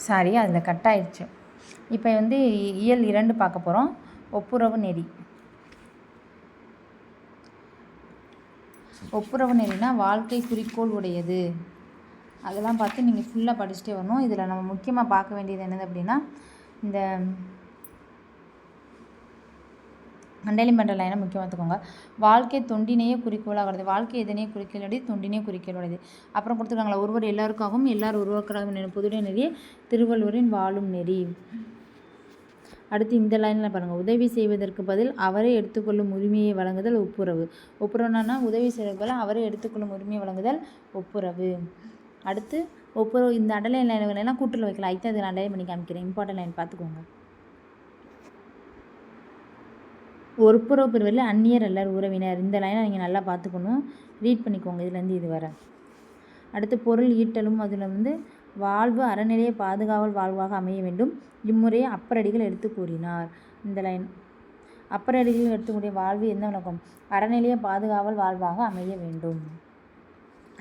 Sorry, அதில் cut ஆயிடுச்சு. இப்போ வந்து இயல் 2 பார்க்க போகிறோம். ஒப்புரவு நெறி. ஒப்புரவு நெறினா வாழ்க்கை குறிக்கோள் உடையது. அதெல்லாம் பார்த்து நீங்கள் ஃபுல்லாக படிச்சுட்டே வரணும். இதில் நம்ம முக்கியமாக பார்க்க வேண்டியது என்னது அப்படின்னா, இந்த அண்டர்லைன் பண்ணுற லைனை முக்கியமாக பார்த்துக்கோங்க. வாழ்க்கை தொண்டினையே குறிக்கோளாக உள்ளது. வாழ்க்கை எதனையே குறிக்கோளுடையது, தொண்டினையே குறிக்கோளுடையது. அப்புறம் கொடுத்துருக்காங்களா, ஒருவர் எல்லாருக்காகவும் எல்லாரும் உருவாக்குறாங்க பொதுடைய நெறி திருவள்ளுவரின் வாழும் நெறி. அடுத்து இந்த லைனில் பாருங்கள், உதவி செய்வதற்கு பதில் அவரே எடுத்துக்கொள்ளும் உரிமையை வழங்குதல் ஒப்புரவு. ஒப்புரவுனா உதவி செய்வதற்கு பதில் அவரே எடுத்துக்கொள்ளும் உரிமையை வழங்குதல் ஒப்புரவு. அடுத்து ஒப்புரவு. இந்த அண்டர்லைன் லைன்களெல்லாம் கூட்டில் வைக்கலாம். ஐத்தான் இதில் அண்டர்லைன் பண்ணி காமிக்கிறேன். இம்பார்ட்டன்ட் லைன் பார்த்துக்கோங்க. ஒப்புரவு பெறுவதில் அந்நியர் அல்லர் உறவினர். இந்த லைனை நீங்கள் நல்லா பார்த்துக்கணும், ரீட் பண்ணிக்கோங்க இதுலேருந்து இது வர. அடுத்து பொருள் ஈட்டலும். அதில் வந்து வாழ்வு அறநிலையை பாதுகாவல் வாழ்வாக அமைய வேண்டும். இம்முறையை அப்பரடிகள் எடுத்து கூறினார். இந்த லைன் அப்பரடிகள் எடுத்துக்கூடிய வாழ்வு என்ன விளக்கம்? அறநிலையை பாதுகாவல் வாழ்வாக அமைய வேண்டும்.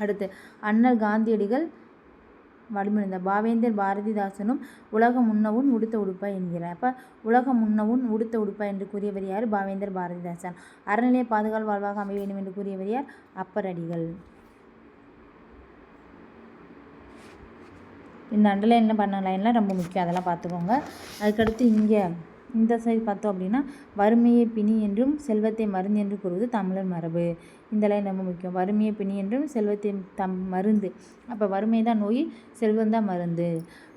அடுத்து அண்ணல் காந்தியடிகள் வழிமொழிந்த பாவேந்தர் பாரதிதாசனும் உலகம் உண்ணவும் உடுத்த உடுப்பா என்கிறார். அப்போ உலகம் உண்ணவும் உடுத்த உடுப்பா என்று கூறியவர் யார்? பாவேந்தர் பாரதிதாசன். அறநிலையை பாதுகாவல் வாழ்வாக அமைய வேண்டும் என்று கூறியவர் யார்? அப்பரடிகள். இந்த அண்டர்லைனில் பண்ண லைன்லாம் ரொம்ப முக்கியம், அதெல்லாம் பார்த்துக்கோங்க. அதுக்கடுத்து இங்கே இந்த சைடு பார்த்தோம் அப்படின்னா, வறுமையை பிணி என்றும் செல்வத்தை மருந்து என்று கூறுவது தமிழர் மரபு. இந்த லைன் ரொம்ப முக்கியம். வறுமையை பிணி என்றும் செல்வத்தை மருந்து. அப்போ வறுமை தான் நோய், செல்வம் தான் மருந்து.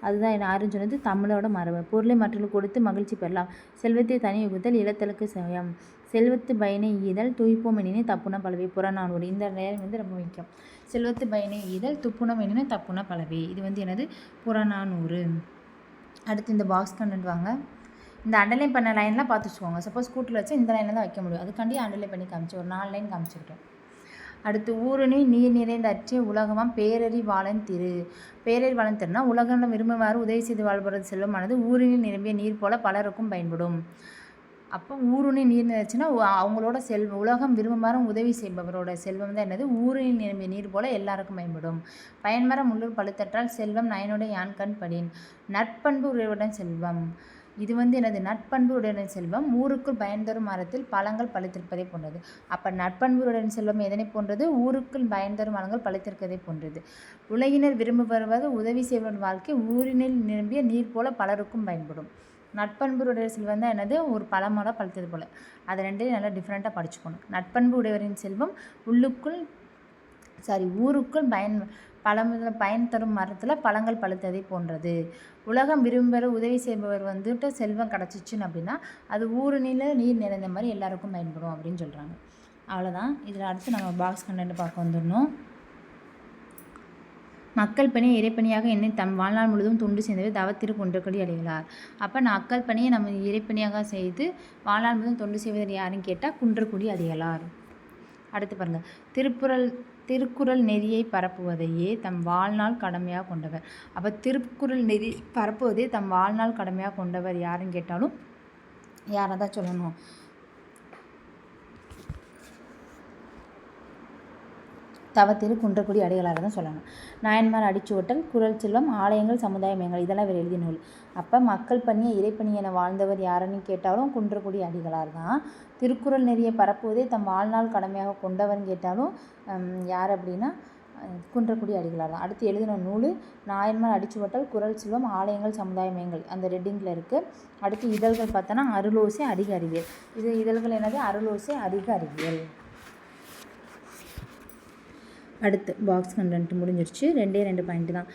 அதுதான் என்ன ஆறுன்னு சொன்னது தமிழோட மரபு. பொருளை மற்றவர்களுக்கு கொடுத்து மகிழ்ச்சி பெறலாம். செல்வத்தை தனி யுகுத்தல் இளத்தலுக்கு சமயம். செல்வத்து பயனை ஈதல் துய்ப்போம் எனினே தப்புன பலவே. புறநானூறு. இந்த லைன் வந்து ரொம்ப முக்கியம். செல்வத்து பயனை ஈதல் துப்புணம் எனினே தப்புன பலவே. இது வந்து என்னது? புறநானூறு. அடுத்து இந்த பாக்ஸ் கண்டென்ட் வாங்க. இந்த அண்டர்லைன் பண்ண லைன்லாம் பார்த்து வச்சுக்கோங்க. சப்போஸ் கூட்டில் வச்சு இந்த லைனில் தான் வைக்க முடியும். அதுக்காண்டி அண்டர்லைன் பண்ணி காமிச்சு ஒரு 4 லைன் காமிச்சிருக்கேன். அடுத்து ஊருணி நீர் நிறைந்த அற்றிய உலகமாம் பேரறி வாழன் திரு. பேரறி வாழன் திருனா உலகம் விரும்புமாறு உதவி செய்து வாழ்வது செல்வமானது ஊரினில் நிரம்பிய நீர் போல பலருக்கும் பயன்படும். அப்போ ஊருணி நீர் நிறச்சுன்னா அவங்களோட உலகம் விரும்புமாறும் உதவி செய்பவரோட செல்வம் தான் என்னது? ஊரினில் நிரம்பிய நீர் போல எல்லாருக்கும் பயன்படும். பயன்மரம் உள்ளூர் பழுத்தற்றால் செல்வம் நயனுடைய யான் கண் படின். நட்பண்பு உடையவுடன் செல்வம். இது வந்து எனது நட்பண்பு உடன் செல்வம் ஊருக்குள் பயன் தரும் மரத்தில் பழங்கள் பழுத்திருப்பதை போன்றது. அப்போ நட்பண்பு உடன் செல்வம் எதனை போன்றது? ஊருக்குள் பயன் தரும் மரங்கள் பழுத்திருப்பதை போன்றது. உலகினர் விரும்புவது உதவி செய்வன் வாழ்க்கை ஊரினில் நிரம்பிய நீர் போல பலருக்கும் பயன்படும். நட்பண்பு உடைய செல்வம் தான் என்னது? ஒரு பழமோட பழுத்தது போல். அதை ரெண்டையும் நல்லா டிஃப்ரெண்ட்டாக படிச்சுக்கணும். நட்பண்பு உடையவரின் செல்வம் ஊருக்குள் பயன் தரும் மரத்தில் பழங்கள் பழுத்ததை போன்றது. உலகம் விரும்புகிற உதவி செய்பவர் வந்துட்டு செல்வம் கிடச்சிச்சின்னு அப்படின்னா அது ஊருநில நீர் நிறைந்த மாதிரி எல்லாருக்கும் பயன்படும் அப்படின்னு சொல்கிறாங்க. அவ்வளோதான். இதில் அடுத்து நம்ம பாக்ஸ் கண்டென்ட் பார்க்க வந்துடணும். மக்கள் பணியை இறைப்பணியாக எண்ணி தம் வாழ்நாள் முழுவதும் தொண்டு செய்தவர் தவத்திரு குன்றக்குடி அடிகளார். அப்போ மக்கள் பணியை நம்ம இறைப்பணியாக செய்து வாழ்நாள் முழுவதும் தொண்டு செய்வதர் யாருன்னு கேட்டால் குன்றக்குடி அடிகளார். அடுத்து பாருங்கள், திருக்குறள் நெறியை பரப்புவதையே தம் வாழ்நாள் கடமையாக கொண்டவர். அப்போ திருக்குறள் நெறி பரப்புவதே தம் வாழ்நாள் கடமையாக கொண்டவர் யாருன்னு கேட்டாலும் யாரை தான் சொல்லணும்? தவத்திரு குன்றக்குடி அடிகளாரை தான் சொல்லணும். நாயன்மார் அடிச்சுவட்டல் குறள் செல்வம் ஆலயங்கள் சமுதாய மையங்கள் இதெல்லாம் இவர் எழுதிய நூல். அப்போ மக்கள் பணியை இறைப்பணியை வாழ்ந்தவர் யாருன்னு கேட்டாலும் குன்றக்குடி அடிகளார் தான். திருக்குறள் நெறியை பரப்புவதே தம் வாழ்நாள் கடமையாக கொண்டவர்னு கேட்டாலும் யார் அப்படின்னா குன்றக்குடி அடிகளார் தான். அடுத்து எழுதின நூல் நாயன்மார் அடிச்சுவட்டல் குறள் செல்வம் ஆலயங்கள் சமுதாய மையங்கள் அந்த ரெட்டிங்கில் இருக்குது. அடுத்து இதழ்கள் பார்த்தோன்னா அருளோசை அதிக அறிவியல். இது இதழ்கள் என்னது? அருளோசை அதிக அறிவியல். அடுத்து பாக்ஸ் கண்டென்ட் முடிஞ்சிருச்சு. 2 பாயிண்ட் தான்.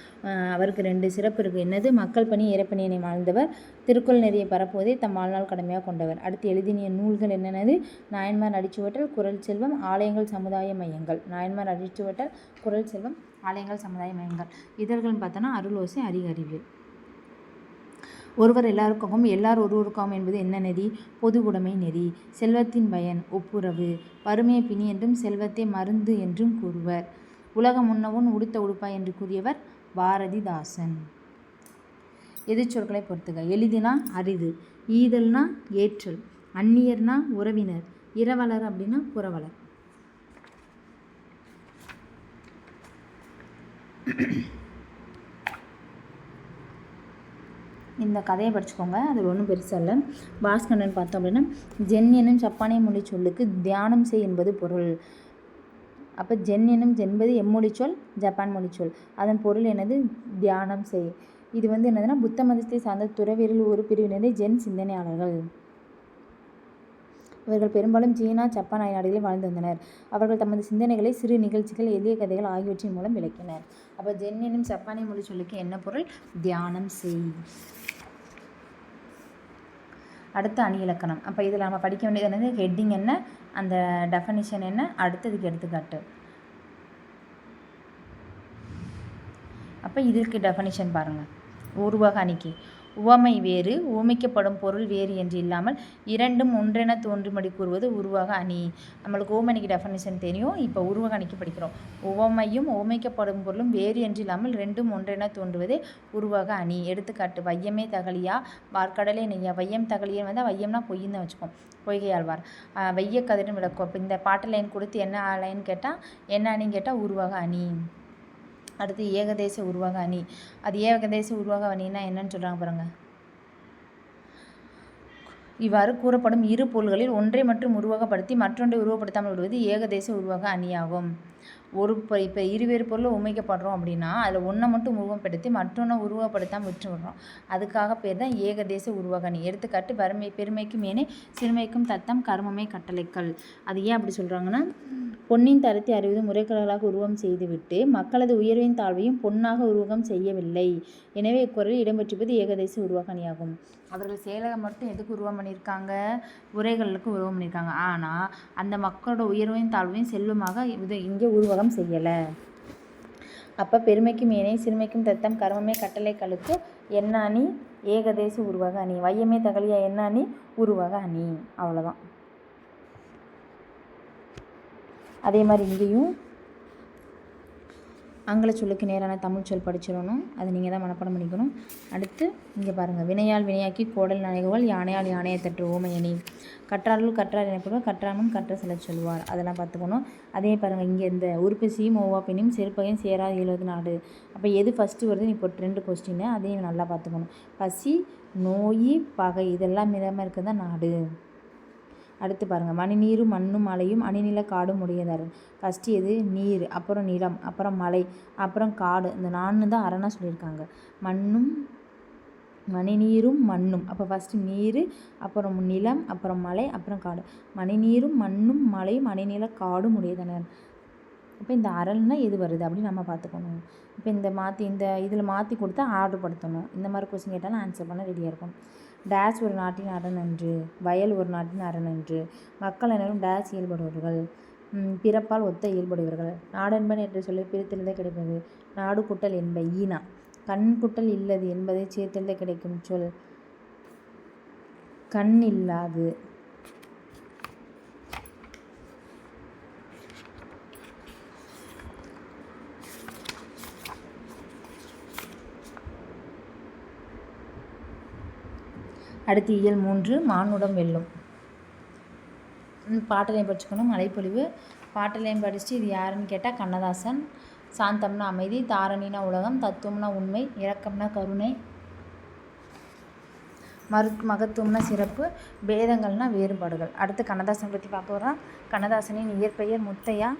அவருக்கு 2 சிறப்பு இருக்குது. என்னது? மக்கள் பணி இறைப்பணியினை வாழ்ந்தவர், திருக்குறள் நெறியை பரப்புவதை தம் வாழ்நாள் கடமையாக கொண்டவர். அடுத்து எழுதிய நூல்கள் என்னென்னது? நாயன்மார் அடிச்சுவட்டல் குறள் செல்வம் ஆலயங்கள் சமுதாய மையங்கள். நாயன்மார் அடிச்சுவட்டல் குறள் செல்வம் ஆலயங்கள் சமுதாய மையங்கள். இதழ்கள்னு பார்த்தோன்னா அருளோசை அதிக அறிவியல். ஒருவர் எல்லாருக்காகவும் எல்லார் ஒருவருக்காகவும் என்பது என்ன நெறி? பொது உடைமை நெறி. செல்வத்தின் பயன் ஒப்புரவு. வறுமையை பிணி என்றும் செல்வத்தை மருந்து என்றும் கூறுவர். உலகம் உண்ணவும் உடுத்த உடுப்பா என்று கூறியவர் பாரதிதாசன். எதிர்ச்சொற்களை பொறுத்துக. எளிதினா அரிது, ஈதல்னா ஏற்றல், அந்நியர்னா உறவினர், இரவலர் அப்படின்னா புறவலர். இந்த கதையை படிச்சுக்கோங்க, அது ஒன்றும் பெருசாக இல்லை. பாஸ்கரன் பார்த்தோம் அப்படின்னா, ஜென் எனும் ஜப்பானிய மொழி சொல்லுக்கு தியானம் செய் என்பது பொருள். அப்போ ஜென் என்பது எம்மொழி சொல், ஜப்பான் மொழி சொல். அதன் பொருள் என்னது? தியானம் செய். இது என்னதுன்னா புத்த மதத்தை சார்ந்த துறவியரில் ஒரு பிரிவினரே ஜென் சிந்தனையாளர்கள். இவர்கள் பெரும்பாலும் சீனா, ஜப்பான் ஆகிய நாடுகளில் வாழ்ந்து வந்தனர். அவர்கள் தமது சிந்தனைகளை சிறு நிகழ்ச்சிகள், எளிய கதைகள் ஆகியவற்றின் மூலம் விளக்கினர். அப்போ ஜென் எனும் ஜப்பானிய மொழி சொல்லுக்கு என்ன பொருள்? தியானம் செய். அடுத்து அணி இலக்கணம். அப்போ இதில் நம்ம படிக்க வேண்டியது என்னது? ஹெட்டிங் என்ன, அந்த டெஃபனிஷன் என்ன, அடுத்ததுக்கு எடுத்துக்காட்டு. அப்போ இதுக்கு டெஃபனிஷன் பாருங்கள். உருவக அணிக்கு உவமை வேறு, உவமைக்கப்படும் பொருள் வேறு என்று இல்லாமல் இரண்டும் ஒன்றென தோன்றும்படி கூறுவது உருவக அணி. நம்மளுக்கு உவமணிக்கு டெஃபனிஷன் தெரியும். இப்போ உருவக அணிக்கு படிக்கிறோம். உவமையும் உவமைக்கப்படும் பொருளும் வேறு என்று இல்லாமல் ரெண்டும் ஒன்றென தோன்றுவதே உருவக அணி. எடுத்துக்காட்டு: வையமே தகலியா, வார்க்கடலே நெய்யா. வையம் தகலியன் வையம்னா பொய்ன்னு வச்சுக்கோம், பொய்கையாழ்வார். வைய கதிரின் விளக்கும். இப்போ இந்த பாட்டு லைன் கொடுத்து என்ன லைன் கேட்டால், என்ன அணின்னு கேட்டால் உருவக அணி. அடுத்து ஏகதேச உருவக அணி. அது ஏகதேச உருவக அணின்னா என்னன்னு சொல்கிறாங்க பாருங்கள். இவ்வாறு கூறப்படும் இரு பொருள்களில் ஒன்றை மட்டும் உருவகப்படுத்தி மற்றொன்றை உருவப்படுத்தாமல் விடுவது ஏகதேச உருவக அணியாகும். இப்போ இருவேறு பொருளை உமைக்கப்படுறோம் அப்படின்னா அதில் ஒன்றை மட்டும் உருவப்படுத்தி மற்றொன்றை உருவப்படுத்தாமல் விட்டு விடுறோம். அதுக்காக பேர் தான் ஏகதேச உருவக அணி. எடுத்துக்காட்டு: பெருமைக்கும் மேனே, சிறுமைக்கும் தத்தம், கர்மமே கட்டளைக்கல். அது ஏன் அப்படி சொல்கிறாங்கன்னா, பொன்னின் தரத்தை அறிவது முறைகளாக உருவம் செய்துவிட்டு மக்களது உயர்வையும் தாழ்வையும் பொன்னாக உருவகம் செய்யவில்லை. எனவே இக்குறளில் இடம்பெற்றிருப்பது ஏகதேச உருவக அணியாகும். அவர்கள் செயலகம் மட்டும் எதுக்கு உருவம் பண்ணியிருக்காங்க? உரைகளுக்கு உருவம் பண்ணியிருக்காங்க. ஆனால் அந்த மக்களோட உயர்வையும் தாழ்வையும் செல்வமாக இங்கே உருவகம் செய்யலை. அப்போ பெருமைக்கும் மேனே, சிறுமைக்கும் தத்தம், கர்மமே கட்டளைக்கலுக்கு என்ன அணி? ஏகதேச உருவக அணி. வையமே தகலியா என்ன அணி? உருவக அணி. அவ்வளோதான். அதே மாதிரி இங்கேயும் ஆங்கில சொல்லுக்கு நேரான தமிழ் சொல் படிச்சிடணும். அது நீங்கள் தான் மனப்பாடம் பண்ணிக்கணும். அடுத்து இங்கே பாருங்கள். வினையால் வினையாக்கி கோடல் நனைகுவல், யானையால் யானையை தற்று ஓமையணி. கற்றாருள் கற்றார் எனப்படுவார், கற்றானும் கற்ற சில சொல்வார். அதெல்லாம் பார்த்துக்கணும். அதே பாருங்கள், இங்கே இந்த உறுப்பு சியும் ஓவா பின்னும் செருப்பகையும் சேரா 70 நாடு. அப்போ எது ஃபஸ்ட்டு வருதுன்னு இப்போ 2 கொஸ்டின், அதையும் நல்லா பார்த்துக்கணும். பசி, நோய், பகை இதெல்லாம் மிதமாக இருக்குது தான் நாடு. அடுத்து பாருங்கள். மணிநீரும் மண்ணும் மலையும் அணிநில காடும் உடையதார். ஃபஸ்ட்டு எது? நீர், அப்புறம் நிலம், அப்புறம் மலை, அப்புறம் காடு. இந்த 4 தான் அரணாக சொல்லியிருக்காங்க. மணிநீரும் மண்ணும். அப்போ ஃபஸ்ட்டு நீர், அப்புறம் நிலம், அப்புறம் மலை, அப்புறம் காடு. மணிநீரும் மண்ணும் மலையும் அணிநில காடும் உடையதனர். இப்போ இந்த அரல்னா எது வருது அப்படின்னு நம்ம பார்த்துக்கணும். இப்போ இந்த இதில் மாற்றி கொடுத்தா ஆர்டர் படுத்தணும். இந்த மாதிரி கொஸ்டின் கேட்டாலும் ஆன்சர் பண்ண ரெடியாக இருக்கும். டேஸ் ஒரு நாட்டின் அரண் அன்று, வயல் ஒரு நாட்டின் அரண் அன்று. மக்கள் அனைவரும் டேஸ் இயல்படுவர்கள், பிறப்பால் ஒத்த இயல்புடையவர்கள். நாடென்பன் என்று சொல்லி பிரித்தெழுத கிடைப்பது நாடு குட்டல் என்ப ஈனா. கண் குட்டல் இல்லது என்பதை சேர்த்தெழுத கிடைக்கும் சொல் கண் இல்லாது. அடுத்து இயல் 3 மானுடம் வெல்லும். பாட்டலையும் படிச்சுக்கணும். மழைப்பொழிவு பாட்டலையும் படிச்சுட்டு இது யாருன்னு கேட்டால் கண்ணதாசன். சாந்தம்னா அமைதி, தாரணினா உலகம், தத்துவம்னா உண்மை, இரக்கம்னா கருணை, மகத்துவம்னா சிறப்பு, பேதங்கள்னா வேறுபாடுகள். அடுத்து கண்ணதாசன் பற்றி பார்க்க வரோம். கண்ணதாசனின் இயற்பெயர் முத்தையா.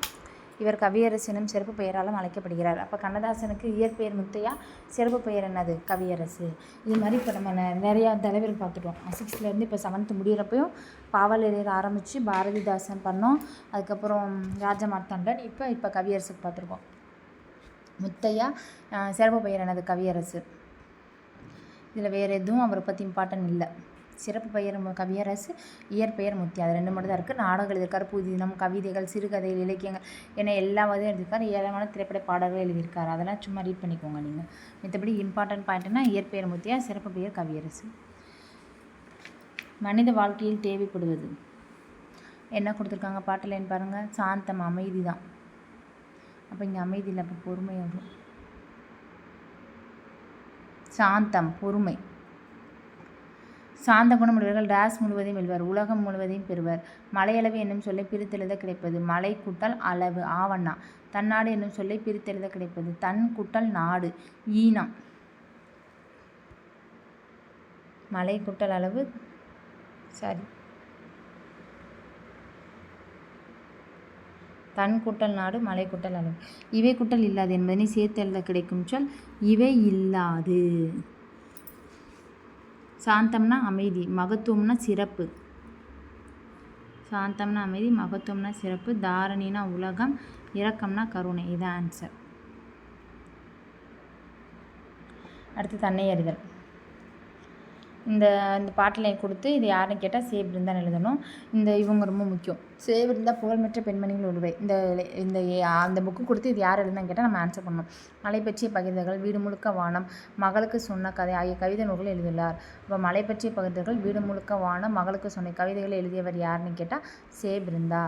இவர் கவியரசு எனும் சிறப்பு பெயராலும் அழைக்கப்படுகிறார். அப்போ கண்ணதாசனுக்கு இயற்பெயர் முத்தையா, சிறப்பு பெயர் என்னது? கவியரசு. இது மாதிரி இப்போ நம்ம நிறையா தலைவர் பார்த்துட்டோம். 6th இப்போ 7th முடிகிறப்பையும் பாவலரேர் ஆரம்பித்து பாரதிதாசன் பண்ணோம். அதுக்கப்புறம் ராஜமார்த்தாண்டன், இப்போ கவியரசுக்கு பார்த்துருக்கோம். முத்தையா சிறப்பு பெயர் என்னது? கவியரசு. இதில் வேறு எதுவும் அவரை பற்றி இம்பார்ட்டன் இல்லை. சிறப்பு பெயர் கவியரசு, இயற்பெயர் முத்தியா. அது 2 மட்டும் தான் இருக்குது. நாடகம் எழுதியிருக்காரு, புதினம், கவிதைகள், சிறுகதைகள், இலக்கியங்கள் என எல்லா வகையும் எழுதியிருக்காரு. ஏராளமான திரைப்பட பாடல்கள் எழுதியிருக்காரு. அதெல்லாம் சும்மா ரீட் பண்ணிக்கோங்க நீங்கள். மற்றபடி இம்பார்ட்டன்ட் பாயிண்ட்னா இயற்பெயர் முத்தியா, சிறப்பு பெயர் கவியரசு. மனித வாழ்க்கையில் தேவைப்படுவது என்ன கொடுத்துருக்காங்க? பாட்டு லைன் பாருங்கள். சாந்தம் அமைதி தான். அப்போ இங்கே அமைதி இல்லை, அப்போ பொறுமை வரும். சாந்தம் பொறுமை. சாந்த குணமுடையவர்கள் டேஸ் முழுவதையும் வெல்வர், உலகம் முழுவதையும் பெறுவர். மலையளவு என்னும் சொல்லை பிரித்தெழுத கிடைப்பது மலை கூட்டல் அளவு ஆவண்ணா. தன்னாடு என்னும் சொல்லை பிரித்தெழுத கிடைப்பது தன் கூட்டல் நாடு ஈனா. மலை கூட்டல் அளவு தன் கூட்டல் நாடு மலை கூட்டல் அளவு. இவை கூட்டல் இல்லாது என்பதனை சேர்த்து எழுத கிடைக்கும் சொல் இவை இல்லாது. சாந்தம்னா அமைதி, மகத்துவம்னா சிறப்பு. சாந்தம்னா அமைதி, மகத்துவம்னா சிறப்பு. தாரணினா உலகம், இரக்கம்னா கருணை. இதுதான் ஆன்சர். அடுத்து தன்னை அறிதல். இந்த பாட்டில் கொடுத்து இது யாருன்னு கேட்டால் சேபிருந்தான் எழுதணும். இவங்க ரொம்ப முக்கியம். சேபிருந்தா புகழ்பெற்ற பெண்மணிகள் ஒருவை. அந்த புக்கு கொடுத்து இது யார் எழுதுனான்னு கேட்டால் நம்ம ஆன்சர் பண்ணணும். மலை பற்றிய பகிர்ந்தல்கள், வீடு முழுக்க வானம், மகளுக்கு சொன்ன கதை ஆகிய கவிதை நூல்கள் எழுதியுள்ளார். இப்போ மலை பற்றிய பகிர்ந்தல்கள், வீடு முழுக்க வானம், மகளுக்கு சொன்ன கவிதைகளை எழுதியவர் யாருன்னு கேட்டால் சேபிருந்தா.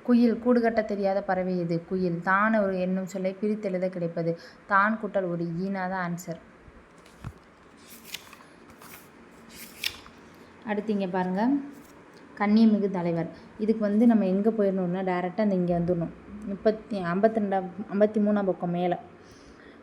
குயில், கூடு கட்ட தெரியாத பறவை எது? குயில். தான் ஒரு என்னும் சொல்லை பிரித்தெழுத கிடைப்பது தான் கூட்டல் ஒரு ஈனாதான் ஆன்சர். அடுத்து இங்கே பாருங்கள், கண்ணியமிகு தலைவர். இதுக்கு நம்ம எங்கே போயிடணும்னா டேரெக்டாக இங்கே வந்துடணும். 53ஆம் பக்கம் மேலே.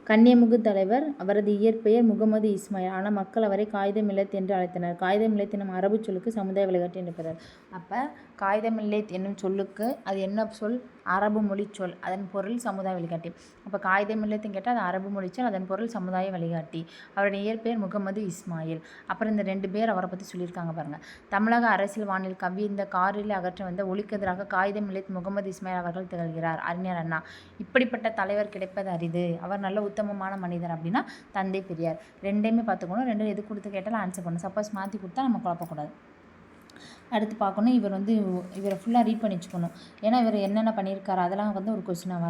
கண்ணியமிகு தலைவர், அவரது இயற்பெயர் முகமது இஸ்மாயில். ஆனால் மக்கள் அவரை காயித மில்லத் என்று அழைத்தனர். காயித மில்லத் என்னும் அரபு சொல்லுக்கு சமுதாய வழிகாட்டி என்று பெயர். அப்போ காயித மில்லத் என்னும் சொல்லுக்கு அது என்ன சொல்? அரபு மொழி சொல். அதன் பொருள் சமுதாய வழிகாட்டி. அப்போ காயித மில்லத்துன்னு கேட்டால் அது அரபு மொழி சொல், அதன் பொருள் சமுதாய வழிகாட்டி. அவருடைய இயற்பெயர் முகமது இஸ்மாயில். அப்புறம் இந்த 2 பேர் அவரை பற்றி சொல்லியிருக்காங்க பாருங்கள். தமிழக அரசியல் வானில் கவிழ்ந்த காரில் அகற்ற வந்த ஒளிக்கதிராக காயித மில்லத் முகமது இஸ்மாயில் அவர்கள் திகழ்கிறார். அறிஞர் அண்ணா. இப்படிப்பட்ட தலைவர் கிடைப்பது அரிது. அவர் நல்ல உத்தமமான மனிதர் அப்படின்னா தந்தை பெரியார். 2மே பார்த்துக்கணும். 2 எது கொடுத்து கேட்டாலும் ஆன்சர் பண்ணணும். சப்போஸ் மாற்றி கொடுத்தா நம்ம குழப்பக்கூடாது. அடுத்து பார்க்கணும், இவரை ஃபுல்லாக ரீட் பண்ணி வச்சுக்கணும். ஏன்னா இவர் என்னென்ன பண்ணியிருக்காரு அதெல்லாம் ஒரு கொஸ்டினாக வரலாம்.